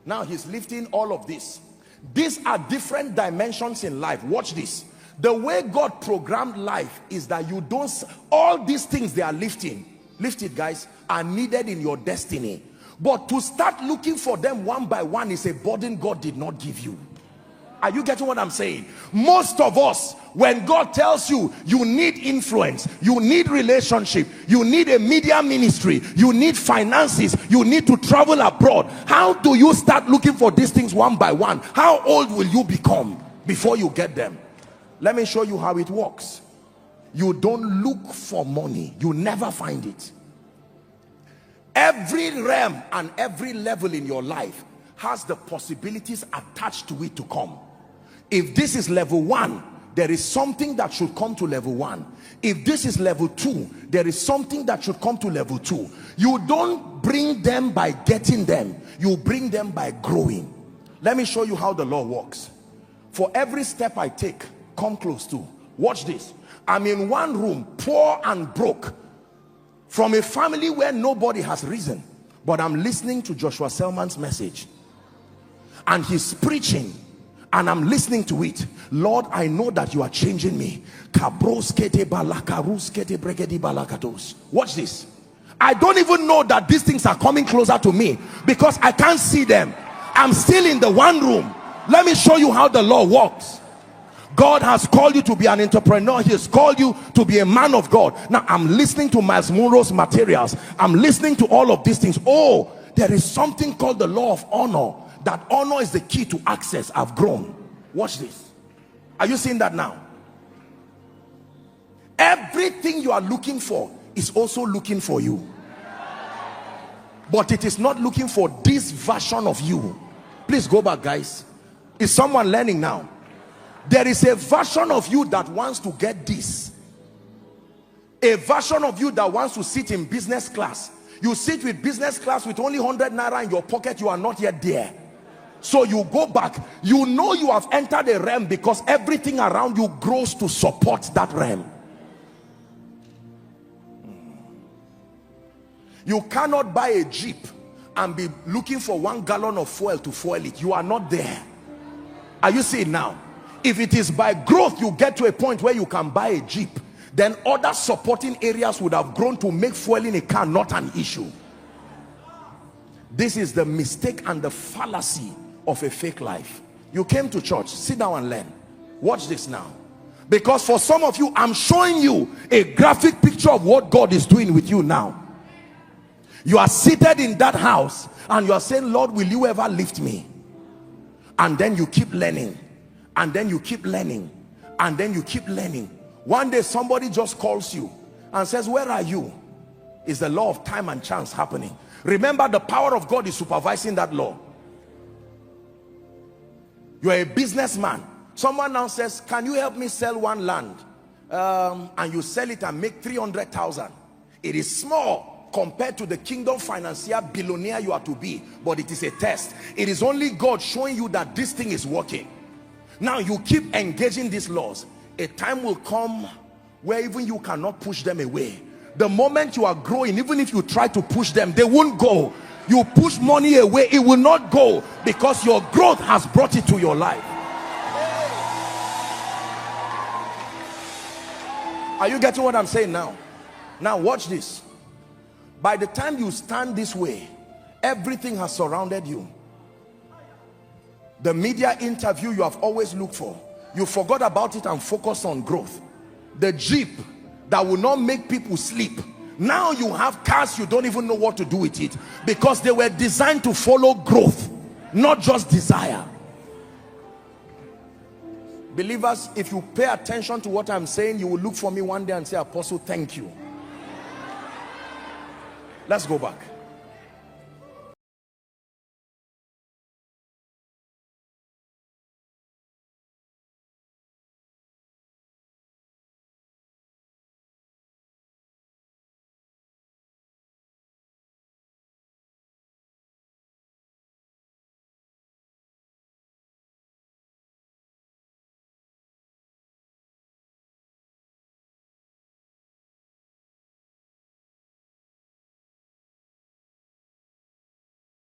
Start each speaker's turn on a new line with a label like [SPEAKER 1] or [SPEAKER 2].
[SPEAKER 1] Now he's lifting all of this. These are different dimensions in life. Watch this. The way God programmed life is that you don't, all these things they are lifting, lift it guys, are needed in your destiny. But to start looking for them one by one is a burden God did not give you. Are you getting what I'm saying? Most of us, when God tells you, you need influence, you need relationship, you need a media ministry, you need finances, you need to travel abroad, how do you start looking for these things one by one? How old will you become before you get them? Let me show you how it works. You don't look for money, you never find it. Every realm and every level in your life has the possibilities attached to it to come. If this is level 1, there is something that should come to level 1. If this is level 2, there is something that should come to level 2. You don't bring them by getting them, you bring them by growing. Let me show you how the law works. For every step I take, come close to, watch this. I'm in one room, poor and broke, from a family where nobody has risen, but I'm listening to Joshua Selman's message and he's preaching and I'm listening to it. Lord, I know that you are changing me. Watch this. I don't even know that these things are coming closer to me because I can't see them. I'm still in the one room. Let me show you how the law works. God has called you to be an entrepreneur. He has called you to be a man of God. Now I'm listening to Miles Monroe's materials. I'm listening to all of these things. Oh, there is something called the law of honor. That honor is the key to access. I've grown. Watch this. Are you seeing that now? Everything you are looking for is also looking for you. But it is not looking for this version of you. Please go back, guys. Is someone learning now? There is a version of you that wants to get this. A version of you that wants to sit in business class. You sit with business class with only 100 naira in your pocket. You are not yet there. So you go back. You know you have entered a realm because everything around you grows to support that realm. You cannot buy a Jeep and be looking for 1 gallon of fuel to fuel it. You are not there. Are you seeing now? If it is by growth you get to a point where you can buy a Jeep, then other supporting areas would have grown to make fueling a car not an issue. This is the mistake and the fallacy of a fake life. You came to church, sit down and learn. Watch this now. Because for some of you, I'm showing you a graphic picture of what God is doing with you now. You are seated in that house and you are saying, Lord, will you ever lift me? And then you keep learning. And then you keep learning. And then you keep learning. One day somebody just calls you and says, where are you? It's the law of time and chance happening. Remember, the power of God is supervising that law. You are a businessman. Someone now says, can you help me sell one land? And you sell it and make 300,000. It is small compared to the kingdom financier billionaire you are to be, but it is a test. It is only God showing you that this thing is working. Now you keep engaging these laws. A time will come where even you cannot push them away. The moment you are growing, even if you try to push them, they won't go. You push money away, it will not go, because your growth has brought it to your life. Are you getting what I'm saying now? Now watch this. By the time you stand this way, everything has surrounded you. The media interview you have always looked for, you forgot about it and focused on growth. The Jeep that will not make people sleep. Now you have cars, you don't even know what to do with it, because they were designed to follow growth, not just desire. Believers, if you pay attention to what I'm saying, you will look for me one day and say, Apostle, thank you. Let's go back.